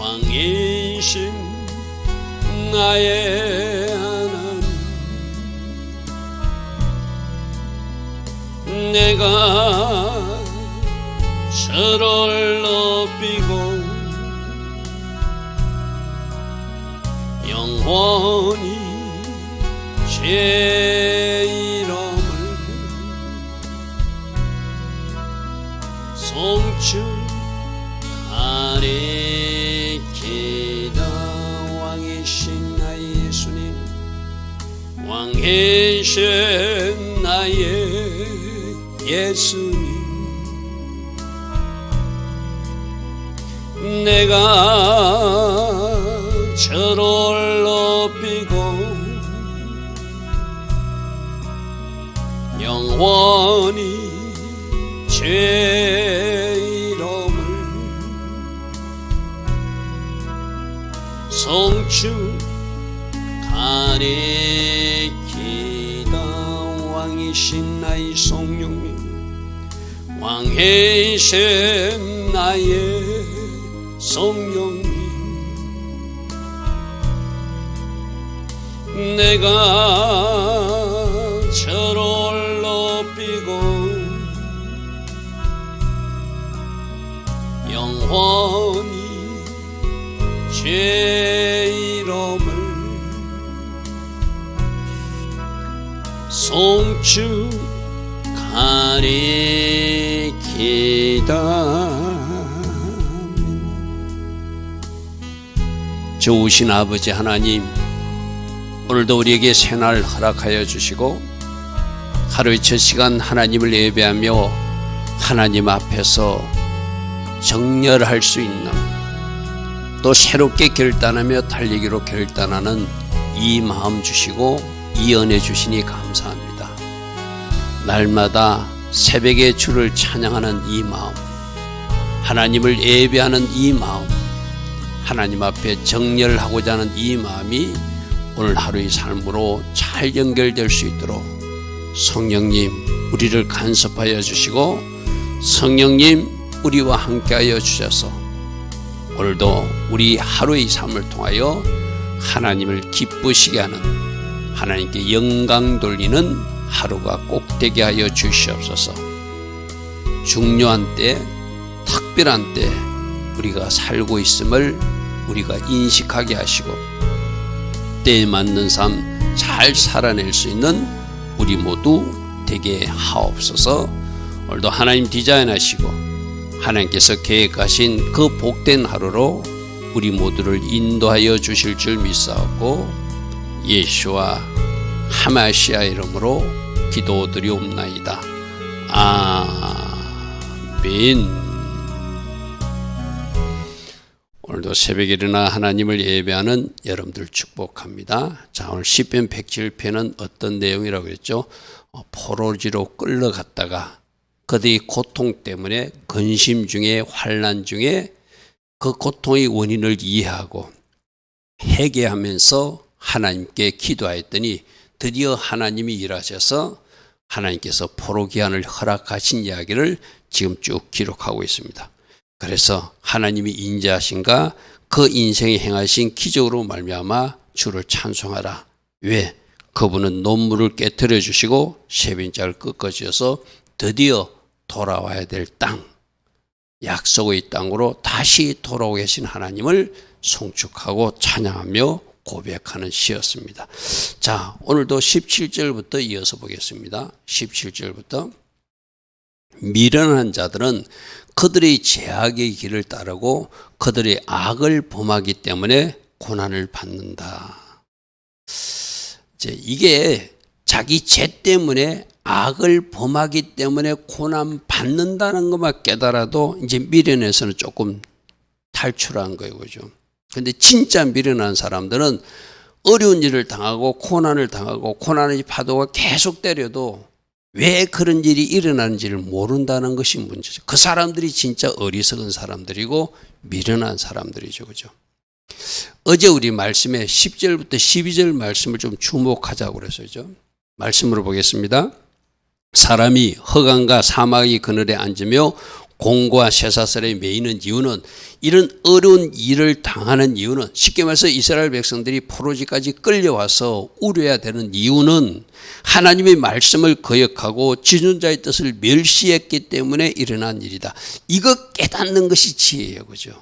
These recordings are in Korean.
왕이신 나의 하나님, 내가 주를 높이고 영원히 제 이름을 송축하리이다. 왕이신 나의 예수님, 왕이신 나의 예수님, 내가 주를 높이고 영원히 제 이름을 송축하리이다. 왕이신 나의 성령님, 왕이신 나의 성령님, 내가 주를 높이고 영원히 제 이름을 송축하리이다. 좋으신 아버지 하나님, 오늘도 우리에게 새날 허락하여 주시고 하루의 첫 시간 하나님을 예배하며 하나님 앞에서 정렬할 수 있는, 또 새롭게 결단하며 달리기로 결단하는 이 마음 주시고 이 은혜 주시니 감사합니다. 날마다 새벽에 주를 찬양하는 이 마음, 하나님을 예배하는 이 마음, 하나님 앞에 정렬하고자 하는 이 마음이 오늘 하루의 삶으로 잘 연결될 수 있도록 성령님 우리를 간섭하여 주시고 성령님 우리와 함께하여 주셔서 오늘도 우리 하루의 삶을 통하여 하나님을 기쁘시게 하는, 하나님께 영광 돌리는 하루가 꼭 되게 하여 주시옵소서. 중요한 때, 특별한 때 우리가 살고 있음을 우리가 인식하게 하시고 때에 맞는 삶 잘 살아낼 수 있는 우리 모두 되게 하옵소서. 오늘도 하나님 디자인하시고 하나님께서 계획하신 그 복된 하루로 우리 모두를 인도하여 주실 줄 믿사옵고 예수와 하마시아 이름으로 기도드리옵나이다. 아멘. 오늘도 새벽에 일어나 하나님을 예배하는 여러분들 축복합니다. 자, 오늘 시편 107편은 어떤 내용이라고 그랬죠? 포로지로 끌려갔다가 그들의 고통 때문에 근심 중에, 환난 중에 그 고통의 원인을 이해하고 회개하면서 하나님께 기도하였더니 드디어 하나님이 일하셔서 하나님께서 포로 귀환을 허락하신 이야기를 지금 쭉 기록하고 있습니다. 그래서 하나님이 인자하신가 그 인생에 행하신 기적으로 말미암아 주를 찬송하라. 왜? 그분은 논문을 깨트려 주시고 세빈자를 꺾어주셔서 드디어 돌아와야 될 땅, 약속의 땅으로 다시 돌아오고 계신 하나님을 송축하고 찬양하며 고백하는 시였습니다. 자, 오늘도 17절부터 이어서 보겠습니다. 17절부터 미련한 자들은 그들의 죄악의 길을 따르고 그들의 악을 범하기 때문에 고난을 받는다. 이게 자기 죄 때문에 악을 범하기 때문에 고난 받는다는 것만 깨달아도 이제 미련에서는 조금 탈출한 거예요, 그죠? 근데 진짜 미련한 사람들은 어려운 일을 당하고 고난을 당하고 고난의 파도가 계속 때려도 왜 그런 일이 일어나는지를 모른다는 것이 문제죠. 그 사람들이 진짜 어리석은 사람들이고 미련한 사람들이죠, 그죠? 어제 우리 말씀에 10절부터 12절 말씀을 좀 주목하자고 그랬어요. 말씀으로 보겠습니다. 사람이 허강과 사막의 그늘에 앉으며 공과 쇠사슬에 매이는 이유는, 이런 어려운 일을 당하는 이유는, 쉽게 말해서 이스라엘 백성들이 포로지까지 끌려와서 우려야 되는 이유는 하나님의 말씀을 거역하고 지존자의 뜻을 멸시했기 때문에 일어난 일이다. 이거 깨닫는 것이 지혜예요. 그죠?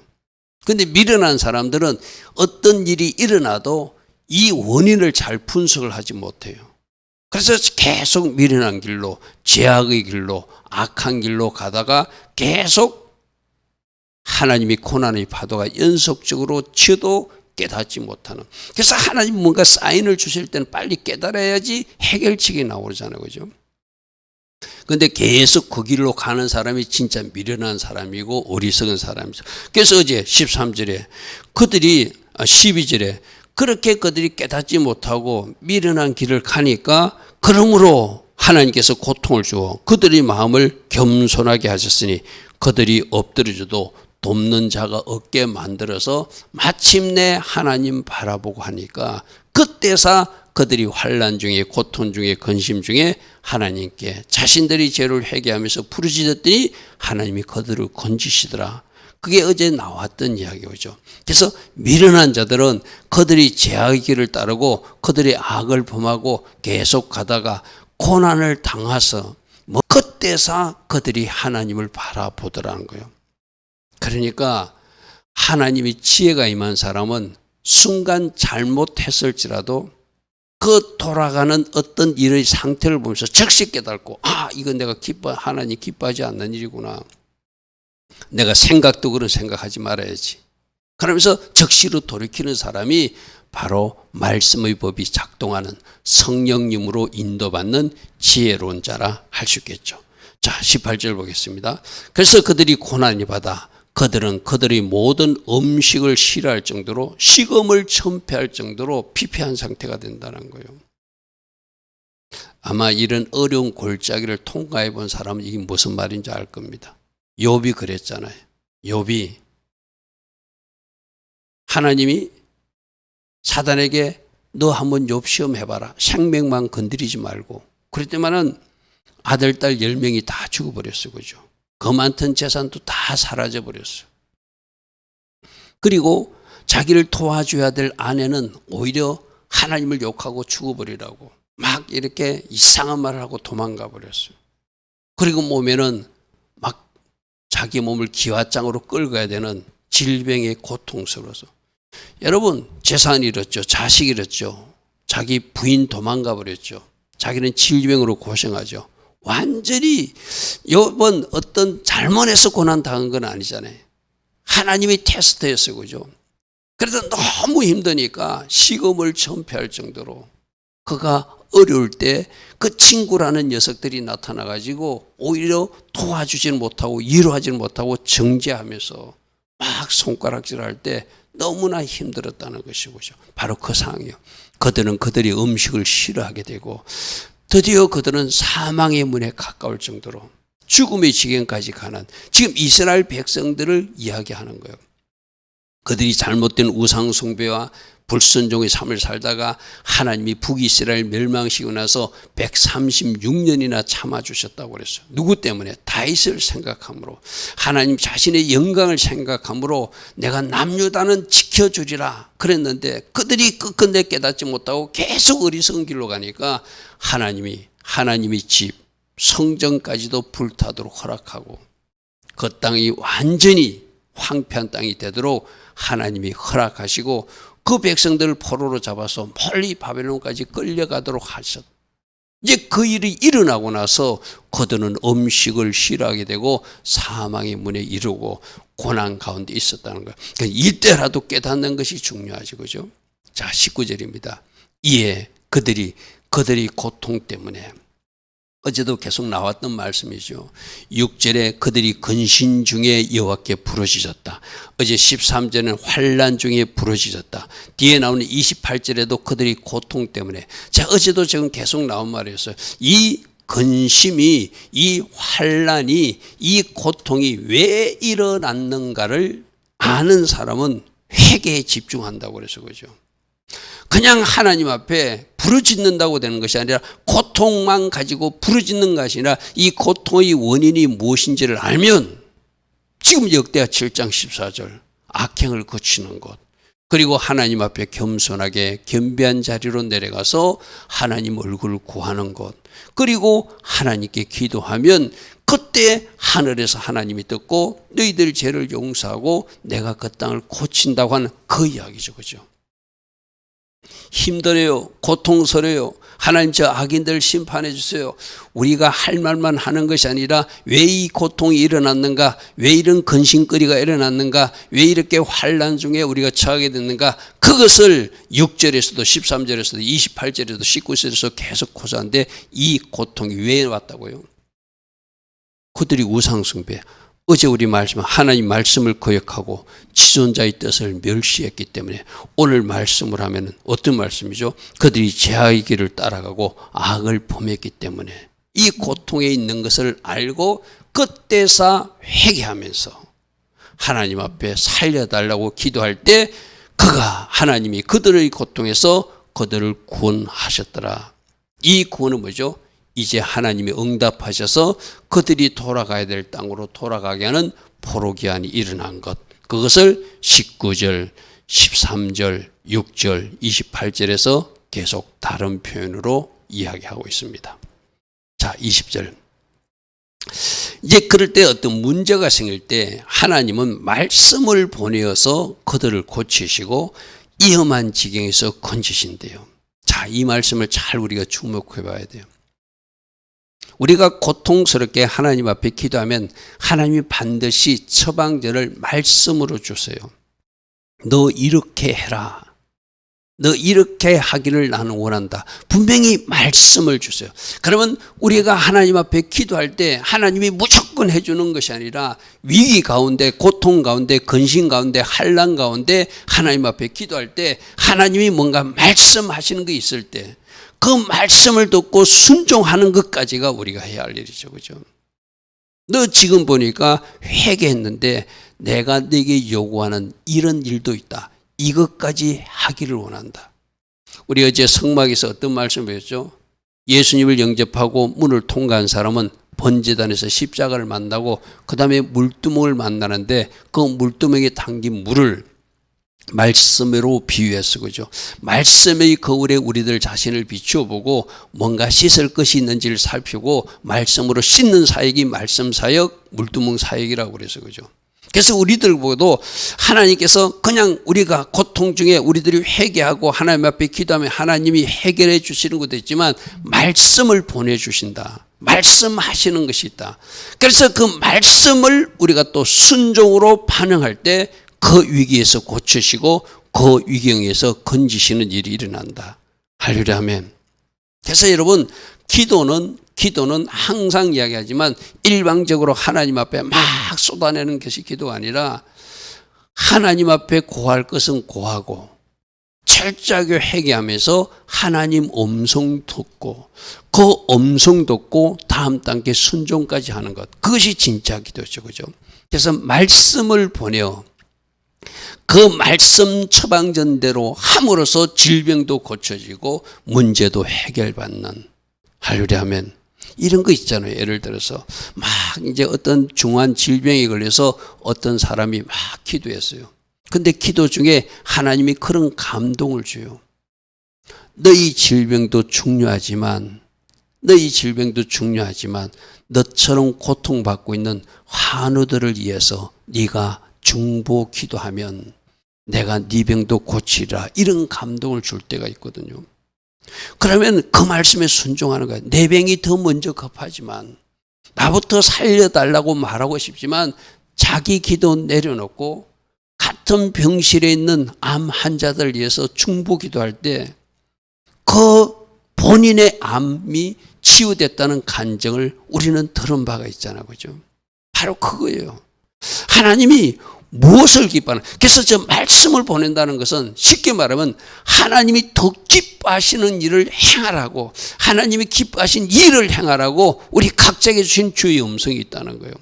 근데 미련한 사람들은 어떤 일이 일어나도 이 원인을 잘 분석을 하지 못해요. 그래서 계속 미련한 길로, 죄악의 길로, 악한 길로 가다가 계속 하나님의 고난의 파도가 연속적으로 치어도 깨닫지 못하는. 그래서 하나님 뭔가 사인을 주실 때는 빨리 깨달아야지 해결책이 나오잖아요. 그죠? 근데 계속 그 길로 가는 사람이 진짜 미련한 사람이고 어리석은 사람이죠. 그래서 어제 13절에 그들이 12절에 그렇게 그들이 깨닫지 못하고 미련한 길을 가니까 그러므로 하나님께서 고통을 주어 그들의 마음을 겸손하게 하셨으니 그들이 엎드려져도 돕는 자가 없게 만들어서 마침내 하나님 바라보고 하니까 그때서 그들이 환난 중에 고통 중에 근심 중에 하나님께 자신들이 죄를 회개하면서 부르짖었더니 하나님이 그들을 건지시더라. 그게 어제 나왔던 이야기죠. 그래서 미련한 자들은 그들이 죄악의 길을 따르고 그들의 악을 범하고 계속 가다가 고난을 당해서 그때서 그들이 하나님을 바라보더라는 거예요. 그러니까 하나님의 지혜가 임한 사람은 순간 잘못했을지라도 그 돌아가는 어떤 일의 상태를 보면서 즉시 깨닫고, 이건 내가 하나님 기뻐하지 않는 일이구나. 내가 생각도 그런 생각하지 말아야지. 그러면서 적시로 돌이키는 사람이 바로 말씀의 법이 작동하는 성령님으로 인도받는 지혜로운 자라 할 수 있겠죠. 자, 18절 보겠습니다. 그래서 그들이 고난이 받아 그들은 그들의 모든 음식을 싫어할 정도로 식음을 천폐할 정도로 피폐한 상태가 된다는 거예요. 아마 이런 어려운 골짜기를 통과해 본 사람은 이게 무슨 말인지 알 겁니다. 욥이 그랬잖아요. 욥이 하나님이 사단에게 너 한번 욥 시험 해봐라. 생명만 건드리지 말고. 그랬더니만은 아들, 딸 10명이 다 죽어버렸어요. 그죠? 그 많던 재산도 다 사라져버렸어요. 그리고 자기를 도와줘야 될 아내는 오히려 하나님을 욕하고 죽어버리라고 막 이렇게 이상한 말을 하고 도망가 버렸어요. 그리고 몸에는 막 자기 몸을 기와장으로 끌어가야 되는 질병에 고통스러워서. 여러분, 재산 잃었죠. 자식 잃었죠. 자기 부인 도망가 버렸죠. 자기는 질병으로 고생하죠. 완전히 이번 어떤 잘못해서 고난 당한 건 아니잖아요. 하나님의 테스트였어요. 그죠? 그래서 너무 힘드니까 식음을 천폐할 정도로 그가 어려울 때 그 친구라는 녀석들이 나타나가지고 오히려 도와주지는 못하고 위로하지는 못하고 정죄하면서 막 손가락질할 때 너무나 힘들었다는 것이죠. 바로 그 상황이에요. 그들은 그들이 음식을 싫어하게 되고 드디어 그들은 사망의 문에 가까울 정도로 죽음의 지경까지 가는, 지금 이스라엘 백성들을 이야기하는 거예요. 그들이 잘못된 우상 숭배와 불순종의 삶을 살다가 하나님이 북이스라엘 멸망시키고 나서 136년이나 참아주셨다고 그랬어요. 누구 때문에? 다윗을 생각함으로, 하나님 자신의 영광을 생각함으로 내가 남유다는 지켜주리라 그랬는데 그들이 끝끝내 깨닫지 못하고 계속 어리석은 길로 가니까 하나님이 집 성전까지도 불타도록 허락하고 그 땅이 완전히 황폐한 땅이 되도록 하나님이 허락하시고 그 백성들을 포로로 잡아서 멀리 바벨론까지 끌려가도록 하셨. 이제 그 일이 일어나고 나서 그들은 음식을 싫어하게 되고 사망의 문에 이르고 고난 가운데 있었다는 거예요. 그러니까 이때라도 깨닫는 것이 중요하지, 그죠? 자, 19절입니다. 이에 그들이 고통 때문에, 어제도 계속 나왔던 말씀이죠. 6절에 그들이 근심 중에 여호와께 부르짖었다. 어제 13절에는 환난 중에 부르짖었다. 뒤에 나오는 28절에도 그들이 고통 때문에. 자, 어제도 지금 계속 나온 말이었어요. 이 근심이, 이 환난이, 이 고통이 왜 일어났는가를 아는 사람은 회개에 집중한다고 그래서 그죠. 그냥 하나님 앞에 부르짖는다고 되는 것이 아니라 고통만 가지고 부르짖는 것이 아니라 이 고통의 원인이 무엇인지를 알면 지금 역대하 7장 14절 악행을 거치는 것, 그리고 하나님 앞에 겸손하게 겸비한 자리로 내려가서 하나님 얼굴을 구하는 것, 그리고 하나님께 기도하면 그때 하늘에서 하나님이 듣고 너희들 죄를 용서하고 내가 그 땅을 고친다고 하는 그 이야기죠. 그죠? 힘들어요. 고통스러워요. 하나님 저 악인들 심판해 주세요. 우리가 할 말만 하는 것이 아니라 왜 이 고통이 일어났는가, 왜 이런 근심거리가 일어났는가, 왜 이렇게 환난 중에 우리가 처하게 됐는가, 그것을 6절에서도 13절에서도 28절에서도 19절에서 계속 고소하는데 이 고통이 왜 왔다고요? 그들이 우상숭배, 어제 우리 말씀 하나님 말씀을 거역하고 지존자의 뜻을 멸시했기 때문에 오늘 말씀을 하면 어떤 말씀이죠? 그들이 죄의 길을 따라가고 악을 범했기 때문에 이 고통에 있는 것을 알고 그때서 회개하면서 하나님 앞에 살려달라고 기도할 때 그가 하나님이 그들의 고통에서 그들을 구원하셨더라. 이 구원은 뭐죠? 이제 하나님이 응답하셔서 그들이 돌아가야 될 땅으로 돌아가게 하는 포로기한이 일어난 것, 그것을 19절, 13절, 6절, 28절에서 계속 다른 표현으로 이야기하고 있습니다. 자, 20절. 이제 그럴 때 어떤 문제가 생길 때 하나님은 말씀을 보내어서 그들을 고치시고 위험한 지경에서 건지신대요. 자, 이 말씀을 잘 우리가 주목해 봐야 돼요. 우리가 고통스럽게 하나님 앞에 기도하면 하나님이 반드시 처방전을 말씀으로 주세요. 너 이렇게 해라. 너 이렇게 하기를 나는 원한다. 분명히 말씀을 주세요. 그러면 우리가 하나님 앞에 기도할 때 하나님이 무조건 해주는 것이 아니라 위기 가운데, 고통 가운데, 근심 가운데, 환난 가운데 하나님 앞에 기도할 때 하나님이 뭔가 말씀하시는 게 있을 때 그 말씀을 듣고 순종하는 것까지가 우리가 해야 할 일이죠. 그죠? 너 지금 보니까 회개했는데 내가 네게 요구하는 이런 일도 있다. 이것까지 하기를 원한다. 우리 어제 성막에서 어떤 말씀을 배웠죠? 예수님을 영접하고 문을 통과한 사람은 번제단에서 십자가를 만나고 그 다음에 물두멍을 만나는데 그 물두멍에 담긴 물을 말씀으로 비유했어. 그죠? 말씀의 거울에 우리들 자신을 비추어 보고 뭔가 씻을 것이 있는지를 살피고 말씀으로 씻는 사역이 말씀 사역, 물두멍 사역이라고 그래서 그죠? 그래서 우리들 보고도 하나님께서 그냥 우리가 고통 중에 우리들이 회개하고 하나님 앞에 기도하면 하나님이 해결해 주시는 것도 있지만 말씀을 보내주신다. 말씀하시는 것이 있다. 그래서 그 말씀을 우리가 또 순종으로 반응할 때 그 위기에서 고치시고 그 위경에서 건지시는 일이 일어난다. 할렐루야 아멘. 그래서 여러분 기도는 항상 이야기하지만 일방적으로 하나님 앞에 막 쏟아내는 것이 기도가 아니라 하나님 앞에 고할 것은 고하고 철저하게 회개하면서 하나님 음성 듣고 그 음성 듣고 다음 단계 순종까지 하는 것, 그것이 진짜 기도죠. 그죠? 그래서 말씀을 보내어 그 말씀 처방전대로 함으로써 질병도 고쳐지고 문제도 해결받는, 할렐루야 아멘. 이런 거 있잖아요. 예를 들어서 막 이제 어떤 중한 질병에 걸려서 어떤 사람이 막 기도했어요. 근데 기도 중에 하나님이 그런 감동을 줘요. 너희 질병도 중요하지만 너처럼 고통받고 있는 환우들을 위해서 네가 중보 기도하면 내가 네 병도 고치리라. 이런 감동을 줄 때가 있거든요. 그러면 그 말씀에 순종하는 거예요. 내 병이 더 먼저 급하지만 나부터 살려달라고 말하고 싶지만 자기 기도 내려놓고 같은 병실에 있는 암 환자들을 위해서 중보 기도할 때 그 본인의 암이 치유됐다는 간증을 우리는 들은 바가 있잖아요. 그죠? 바로 그거예요. 하나님이 무엇을 기뻐하는, 그래서 저 말씀을 보낸다는 것은 쉽게 말하면 하나님이 더 기뻐하시는 일을 행하라고, 하나님이 기뻐하신 일을 행하라고 우리 각자에게 주신 주의 음성이 있다는 거예요.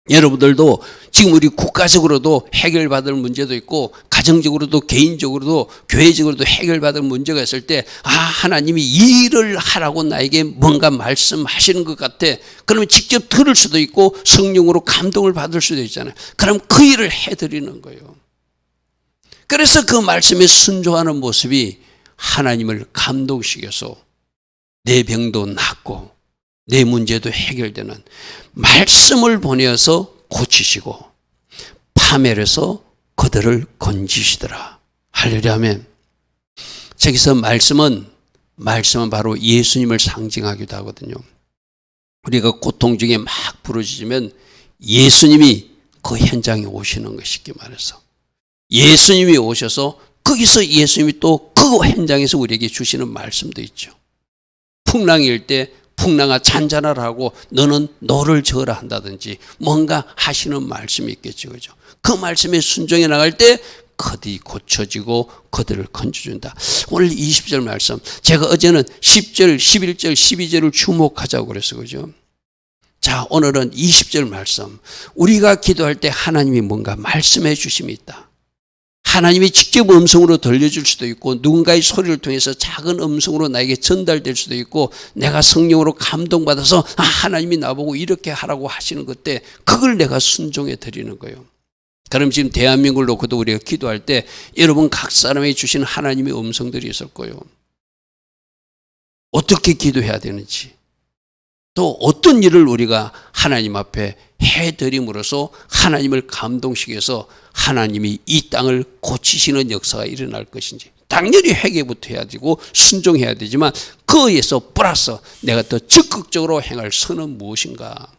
여러분들도 지금 우리 국가적으로도 해결받을 문제도 있고 가정적으로도 개인적으로도 교회적으로도 해결받을 문제가 있을 때 하나님이 이 일을 하라고 나에게 뭔가 말씀하시는 것 같아. 그러면 직접 들을 수도 있고 성령으로 감동을 받을 수도 있잖아요. 그럼 그 일을 해드리는 거예요. 그래서 그 말씀에 순종하는 모습이 하나님을 감동시켜서 내 병도 낫고 내 문제도 해결되는 말씀을 보내어서 고치시고 파멸해서 그들을 건지시더라. 할렐루야 아멘. 저기서 말씀은 바로 예수님을 상징하기도 하거든요. 우리가 고통 중에 막 부르짖으면 예수님이 그 현장에 오시는 것 쉽게 말해서 예수님이 오셔서 거기서 예수님이 또 그 현장에서 우리에게 주시는 말씀도 있죠. 풍랑일 때 풍랑아 잔잔하라 하고 너는 노를 저어라 한다든지 뭔가 하시는 말씀이 있겠죠. 그죠? 그 말씀에 순종해 나갈 때 그들이 고쳐지고 그들을 건져준다. 오늘 20절 말씀 제가 어제는 10절, 11절, 12절을 주목하자고 그랬어요. 그죠? 자, 오늘은 20절 말씀 우리가 기도할 때 하나님이 뭔가 말씀해 주심이 있다. 하나님이 직접 음성으로 들려줄 수도 있고 누군가의 소리를 통해서 작은 음성으로 나에게 전달될 수도 있고 내가 성령으로 감동받아서 하나님이 나보고 이렇게 하라고 하시는 것 때 그걸 내가 순종해 드리는 거예요. 그럼 지금 대한민국을 놓고도 우리가 기도할 때 여러분 각 사람에게 주신 하나님의 음성들이 있을 거예요. 어떻게 기도해야 되는지 또 어떤 일을 우리가 하나님 앞에 해드림으로써 하나님을 감동시켜서 하나님이 이 땅을 고치시는 역사가 일어날 것인지 당연히 회개부터 해야 되고 순종해야 되지만 그에서 플러스 내가 더 적극적으로 행할 선은 무엇인가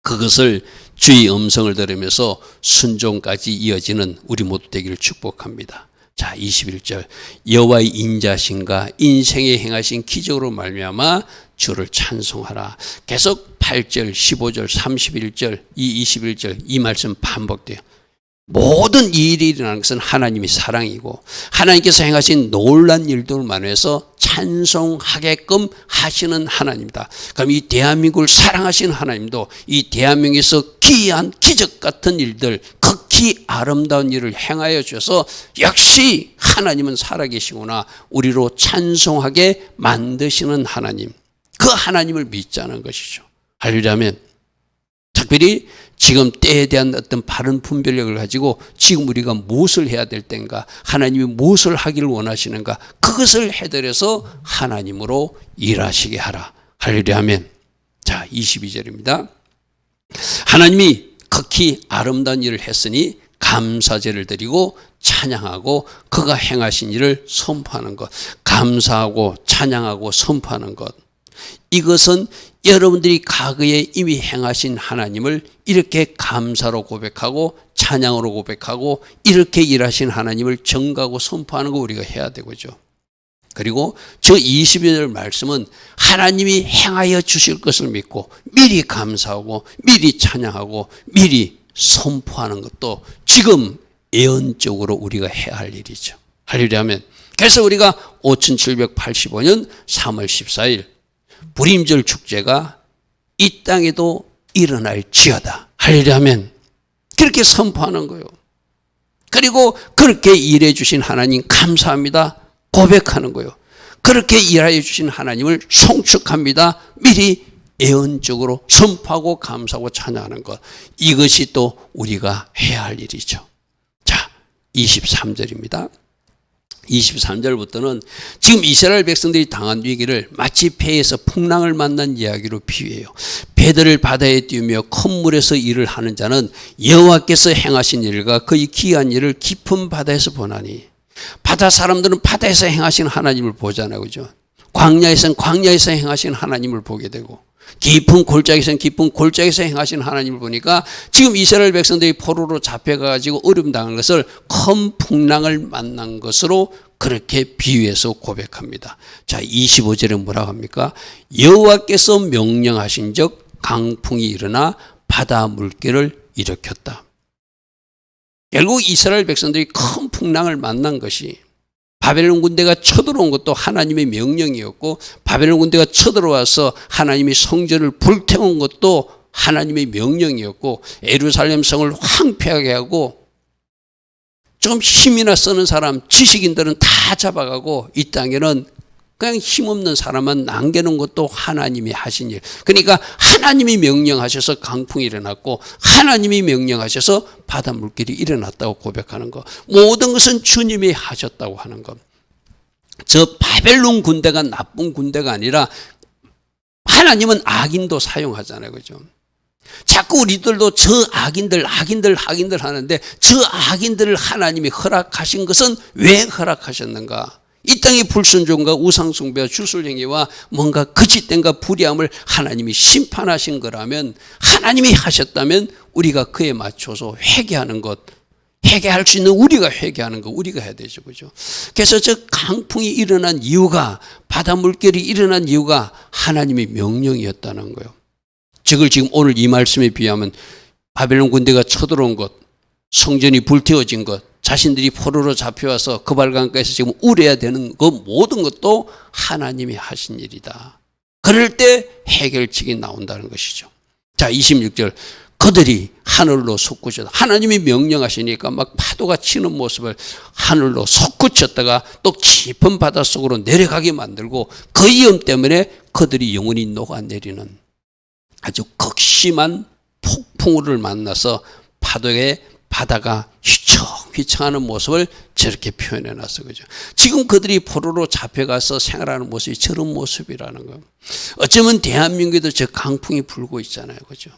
그것을 주의 음성을 들으면서 순종까지 이어지는 우리 모두 되기를 축복합니다. 자 21절 여호와의 인자신과 인생에 행하신 기적으로 말미암아 주를 찬송하라. 계속 8절 15절 31절 이 21절 이 말씀 반복돼요. 모든 이 일이 일어나는 것은 하나님의 사랑이고 하나님께서 행하신 놀란 일들을 만회해서 찬송하게끔 하시는 하나님이다. 그럼 이 대한민국을 사랑하시는 하나님도 이 대한민국에서 기이한 기적 같은 일들 극히 아름다운 일을 행하여 주셔서 역시 하나님은 살아계시구나 우리로 찬송하게 만드시는 하나님 그 하나님을 믿자는 것이죠. 할렐루야 아멘. 특별히 지금 때에 대한 어떤 바른 분별력을 가지고 지금 우리가 무엇을 해야 될 때인가 하나님이 무엇을 하기를 원하시는가 그것을 해드려서 하나님으로 일하시게 하라. 할렐루야 아멘. 자 22절입니다. 하나님이 극히 아름다운 일을 했으니 감사제를 드리고 찬양하고 그가 행하신 일을 선포하는 것 감사하고 찬양하고 선포하는 것 이것은 여러분들이 과거에 이미 행하신 하나님을 이렇게 감사로 고백하고 찬양으로 고백하고 이렇게 일하신 하나님을 전가하고 선포하는 거 우리가 해야 되고죠. 그리고 저 22절 말씀은 하나님이 행하여 주실 것을 믿고 미리 감사하고 미리 찬양하고 미리 선포하는 것도 지금 예언적으로 우리가 해야 할 일이죠. 할렐루야 아멘. 그래서 우리가 5785년 3월 14일 불임절 축제가 이 땅에도 일어날지어다. 할렐루야 아멘. 그렇게 선포하는 거예요. 그리고 그렇게 일해 주신 하나님 감사합니다. 고백하는 거예요. 그렇게 일하여 주신 하나님을 송축합니다. 미리 예언적으로 선포하고 감사하고 찬양하는 것. 이것이 또 우리가 해야 할 일이죠. 자, 23절입니다. 23절부터는 지금 이스라엘 백성들이 당한 위기를 마치 배에서 풍랑을 만난 이야기로 비유해요. 배들을 바다에 띄우며 큰 물에서 일을 하는 자는 여호와께서 행하신 일과 그의 기이한 일을 깊은 바다에서 보나니 바다 사람들은 바다에서 행하신 하나님을 보잖아요. 그죠? 광야에서는 광야에서 행하신 하나님을 보게 되고 깊은 골짜기에서는 깊은 골짜기에서 행하신 하나님을 보니까 지금 이스라엘 백성들이 포로로 잡혀가지고 어려움 당한 것을 큰 풍랑을 만난 것으로 그렇게 비유해서 고백합니다. 자 25절에 뭐라고 합니까? 여호와께서 명령하신 적 강풍이 일어나 바다 물결을 일으켰다. 결국 이스라엘 백성들이 큰 풍랑을 만난 것이 바벨론 군대가 쳐들어온 것도 하나님의 명령이었고 바벨론 군대가 쳐들어와서 하나님이 성전을 불태운 것도 하나님의 명령이었고 예루살렘 성을 황폐하게 하고 좀 힘이나 쓰는 사람, 지식인들은 다 잡아가고 이 땅에는 그냥 힘없는 사람만 남겨놓은 것도 하나님이 하신 일. 그러니까 하나님이 명령하셔서 강풍이 일어났고 하나님이 명령하셔서 바다 물길이 일어났다고 고백하는 것. 모든 것은 주님이 하셨다고 하는 것. 저 바벨론 군대가 나쁜 군대가 아니라 하나님은 악인도 사용하잖아요. 그죠? 자꾸 우리들도 저 악인들 하는데 저 악인들을 하나님이 허락하신 것은 왜 허락하셨는가? 이 땅의 불순종과 우상숭배와 주술행위와 뭔가 거짓된과 불의함을 하나님이 심판하신 거라면, 하나님이 하셨다면 우리가 그에 맞춰서 회개하는 것, 회개할 수 있는 우리가 회개하는 거 우리가 해야 되죠. 그죠? 그래서 저 강풍이 일어난 이유가, 바다 물결이 일어난 이유가 하나님의 명령이었다는 거예요. 저걸 지금 오늘 이 말씀에 비하면 바벨론 군대가 쳐들어온 것, 성전이 불태워진 것, 자신들이 포로로 잡혀와서 그발강가에서 지금 울어야 되는 그 모든 것도 하나님이 하신 일이다. 그럴 때 해결책이 나온다는 것이죠. 자, 26절. 그들이 하늘로 솟구쳤다. 하나님이 명령하시니까 막 파도가 치는 모습을 하늘로 솟구쳤다가 또 깊은 바닷속으로 내려가게 만들고 그 위험 때문에 그들이 영원히 녹아내리는 아주 극심한 폭풍우를 만나서 바다가 휘청휘청하는 모습을 저렇게 표현해 놨어. 그죠? 지금 그들이 포로로 잡혀가서 생활하는 모습이 저런 모습이라는 거예요. 어쩌면 대한민국에도 저 강풍이 불고 있잖아요. 그죠?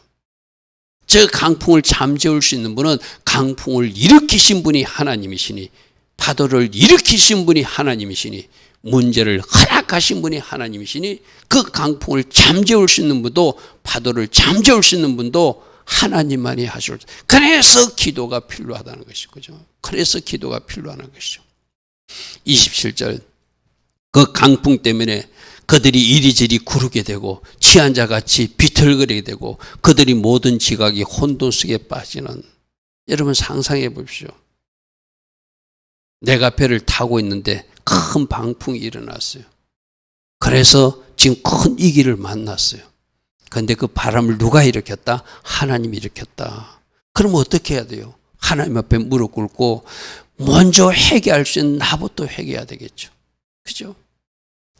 저 강풍을 잠재울 수 있는 분은 강풍을 일으키신 분이 하나님이시니, 파도를 일으키신 분이 하나님이시니, 문제를 허락하신 분이 하나님이시니, 그 강풍을 잠재울 수 있는 분도, 파도를 잠재울 수 있는 분도 하나님만이 하실. 그래서 기도가 필요하다는 것이죠. 그래서 기도가 필요하는 것이죠. 27절. 그 강풍 때문에 그들이 이리저리 구르게 되고 취한 자같이 비틀거리게 되고 그들이 모든 지각이 혼돈 속에 빠지는. 여러분 상상해 보십시오. 내가 배를 타고 있는데 큰 방풍이 일어났어요. 그래서 지금 큰 위기를 만났어요. 그런데 그 바람을 누가 일으켰다? 하나님이 일으켰다. 그럼 어떻게 해야 돼요? 하나님 앞에 무릎 꿇고 먼저 회개할 수 있는 나부터 회개해야 되겠죠. 그죠?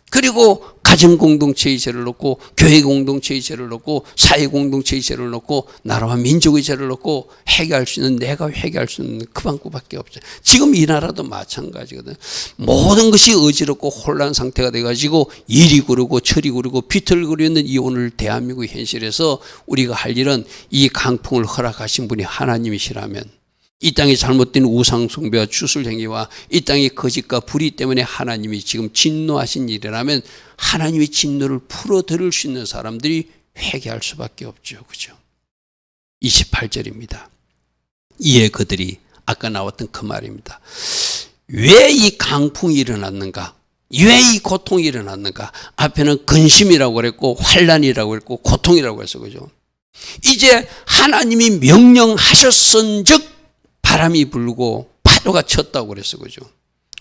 그리고 가정 공동체의 죄를 놓고, 교회 공동체의 죄를 놓고, 사회 공동체의 죄를 놓고, 나라와 민족의 죄를 놓고 회개할 수 있는, 내가 회개할 수 있는 그 방법밖에 없어요. 지금 이 나라도 마찬가지거든. 모든 것이 어지럽고 혼란 상태가 돼가지고 이리 구르고 저리 구르고 비틀거리는 이 오늘 대한민국 현실에서 우리가 할 일은 이 강풍을 허락하신 분이 하나님이시라면, 이 땅에 잘못된 우상숭배와 주술행위와 이 땅의 거짓과 불의 때문에 하나님이 지금 진노하신 일이라면 하나님의 진노를 풀어드릴 수 있는 사람들이 회개할 수밖에 없죠. 그죠? 28절입니다. 이에 그들이 아까 나왔던 그 말입니다. 왜 이 강풍이 일어났는가? 왜 이 고통이 일어났는가? 앞에는 근심이라고 그랬고 환란이라고 그랬고 고통이라고 했어. 그죠? 이제 하나님이 명령하셨은즉 바람이 불고 파도가 쳤다고 그랬어. 그죠?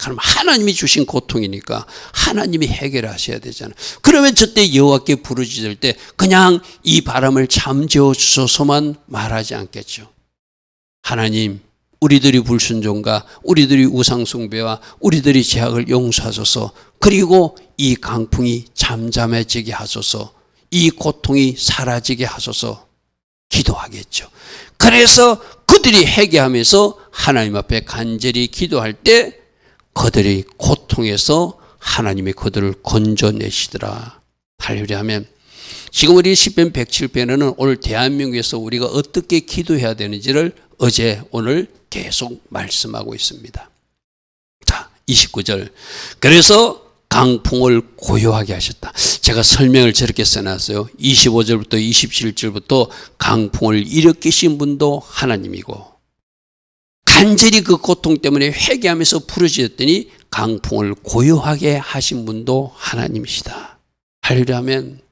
그럼 하나님이 주신 고통이니까 하나님이 해결하셔야 되잖아요. 그러면 저때 여호와께 부르짖을 때 그냥 이 바람을 잠재워 주소서만 말하지 않겠죠. 하나님, 우리들이 불순종과 우리들이 우상숭배와 우리들이 죄악을 용서하소서. 그리고 이 강풍이 잠잠해지게 하소서. 이 고통이 사라지게 하소서. 기도하겠죠. 그래서 그들이 회개하면서 하나님 앞에 간절히 기도할 때 그들이 고통에서 하나님이 그들을 건져내시더라. 할렐루야 하면, 지금 우리 시편 107편에는 오늘 대한민국에서 우리가 어떻게 기도해야 되는지를 어제 오늘 계속 말씀하고 있습니다. 자, 29절. 그래서 강풍을 고요하게 하셨다. 제가 설명을 저렇게 써놨어요. 25절부터 27절부터 강풍을 일으키신 분도 하나님이고, 간절히 그 고통 때문에 회개하면서 부르짖었더니 강풍을 고요하게 하신 분도 하나님이시다. 할렐루야 하면,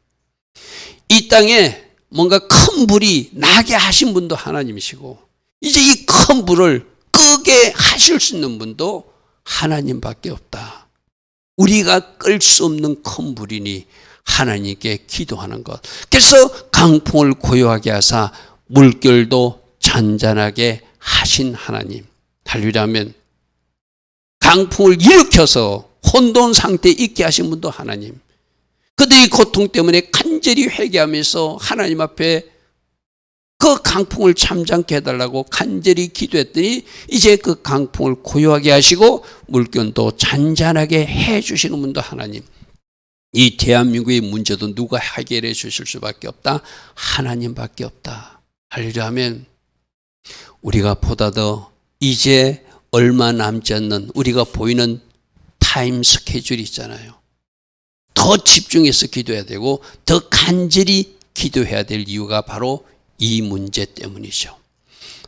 이 땅에 뭔가 큰 불이 나게 하신 분도 하나님이시고, 이제 이 큰 불을 끄게 하실 수 있는 분도 하나님밖에 없다. 우리가 끌 수 없는 큰 불이니 하나님께 기도하는 것. 그래서 강풍을 고요하게 하사 물결도 잔잔하게 하신 하나님. 할렐루야 하면, 강풍을 일으켜서 혼돈 상태에 있게 하신 분도 하나님. 그들이 고통 때문에 간절히 회개하면서 하나님 앞에 그 강풍을 잠잠케 해달라고 간절히 기도했더니 이제 그 강풍을 고요하게 하시고 물결도 잔잔하게 해주시는 분도 하나님. 이 대한민국의 문제도 누가 해결해 주실 수밖에 없다? 하나님밖에 없다. 할렐루야 하면 우리가 보다 더 이제 얼마 남지 않는 우리가 보이는 타임 스케줄이 있잖아요. 더 집중해서 기도해야 되고 더 간절히 기도해야 될 이유가 바로 이 문제 때문이죠.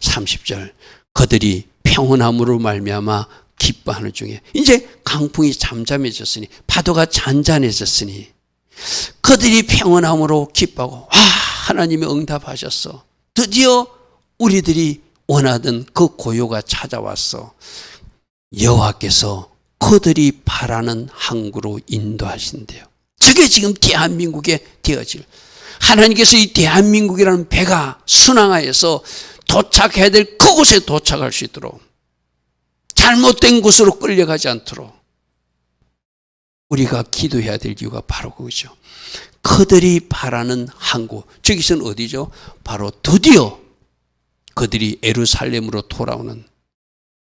30절 그들이 평온함으로 말미암아 기뻐하는 중에 이제 강풍이 잠잠해졌으니 파도가 잔잔해졌으니 그들이 평온함으로 기뻐하고 와 하나님이 응답하셨어. 드디어 우리들이 원하던 그 고요가 찾아왔어. 여호와께서 그들이 바라는 항구로 인도하신대요. 저게 지금 대한민국에 되어질 하나님께서 이 대한민국이라는 배가 순항하여서 도착해야 될 그곳에 도착할 수 있도록 잘못된 곳으로 끌려가지 않도록 우리가 기도해야 될 이유가 바로 그거죠. 그들이 바라는 항구. 저기서는 어디죠? 바로 드디어 그들이 예루살렘으로 돌아오는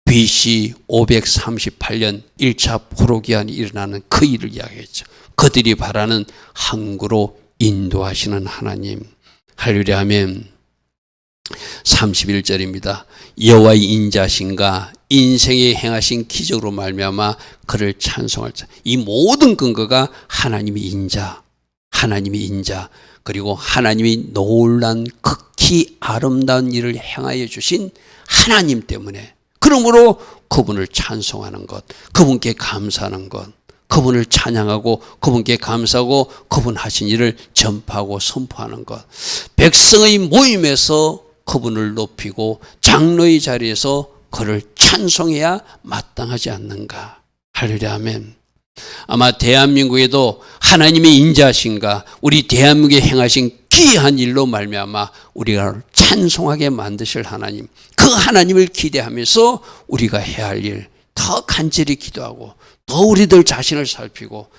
BC 538년 1차 포로기한이 일어나는 그 일을 이야기했죠. 그들이 바라는 항구로 인도하시는 하나님. 할렐루야 하면 31절입니다. 여호와의 인자신가 인생에 행하신 기적으로 말미암아 그를 찬송할 자. 이 모든 근거가 하나님의 인자, 하나님의 인자, 그리고 하나님이 놀란 극히 아름다운 일을 행하여 주신 하나님 때문에 그러므로 그분을 찬송하는 것, 그분께 감사하는 것, 그분을 찬양하고 그분께 감사하고 그분 하신 일을 전파하고 선포하는 것, 백성의 모임에서 그분을 높이고 장로의 자리에서 그를 찬송해야 마땅하지 않는가. 할렐루야 아멘. 아마 대한민국에도 하나님의 인자하신가 우리 대한민국에 행하신 귀한 일로 말미암아 우리가 찬송하게 만드실 하나님, 그 하나님을 기대하면서 우리가 해야 할 일 더 간절히 기도하고 더 우리들 자신을 살피고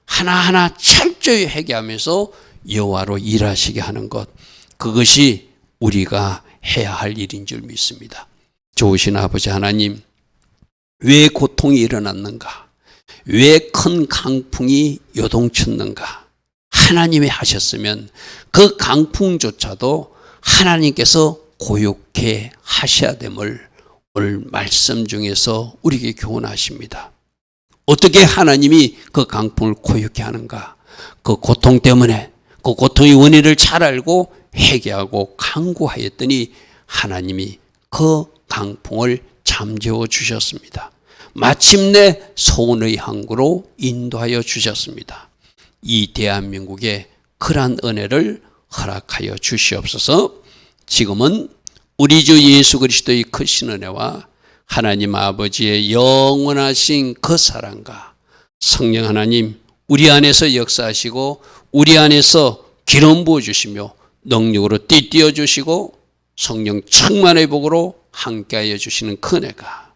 하나하나 철저히 회개하면서 여호와로 일하시게 하는 것, 그것이 우리가 해야 할 일인 줄 믿습니다. 좋으신 아버지 하나님, 왜 고통이 일어났는가? 왜 큰 강풍이 요동쳤는가? 하나님이 하셨으면 그 강풍조차도 하나님께서 고요케 하셔야 됨을 오늘 말씀 중에서 우리에게 교훈하십니다. 어떻게 하나님이 그 강풍을 고요케 하는가? 그 고통 때문에 그 고통의 원인을 잘 알고 회개하고 간구하였더니 하나님이 그 강풍을 잠재워 주셨습니다. 마침내 소원의 항구로 인도하여 주셨습니다. 이 대한민국에 그러한 은혜를 허락하여 주시옵소서. 지금은 우리 주 예수 그리스도의 크신 은혜와 하나님 아버지의 영원하신 그 사랑과 성령 하나님 우리 안에서 역사하시고 우리 안에서 기름 부어주시며 능력으로 띠띠어 주시고 성령 충만의 복으로 함께하여 주시는 그 은혜가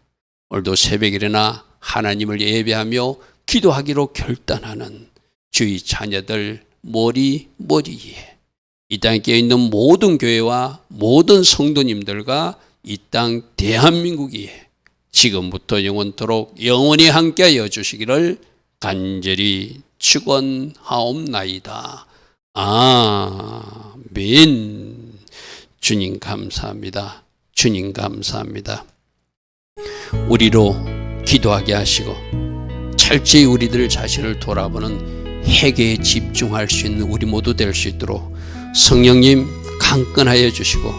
오늘도 새벽에 일어나 하나님을 예배하며 기도하기로 결단하는 주의 자녀들 머리에 이 땅에 깨어있는 모든 교회와 모든 성도님들과 이 땅 대한민국에 지금부터 영원토록 영원히 함께하여 주시기를 간절히 축원하옵나이다. 아멘. 주님 감사합니다. 주님 감사합니다. 우리로 기도하게 하시고 철저히 우리들 자신을 돌아보는 회개에 집중할 수 있는 우리 모두 될 수 있도록 성령님 강건하여 주시고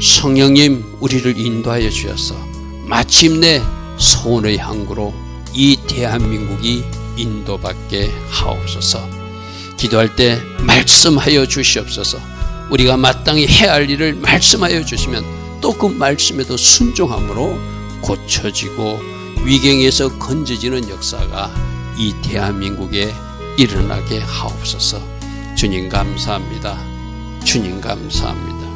성령님 우리를 인도하여 주셔서 마침내 소원의 항구로 이 대한민국이 인도받게 하옵소서. 기도할 때 말씀하여 주시옵소서. 우리가 마땅히 해야 할 일을 말씀하여 주시면 또 그 말씀에도 순종함으로 고쳐지고 위경에서 건져지는 역사가 이 대한민국에 일어나게 하옵소서. 주님 감사합니다. 주님 감사합니다.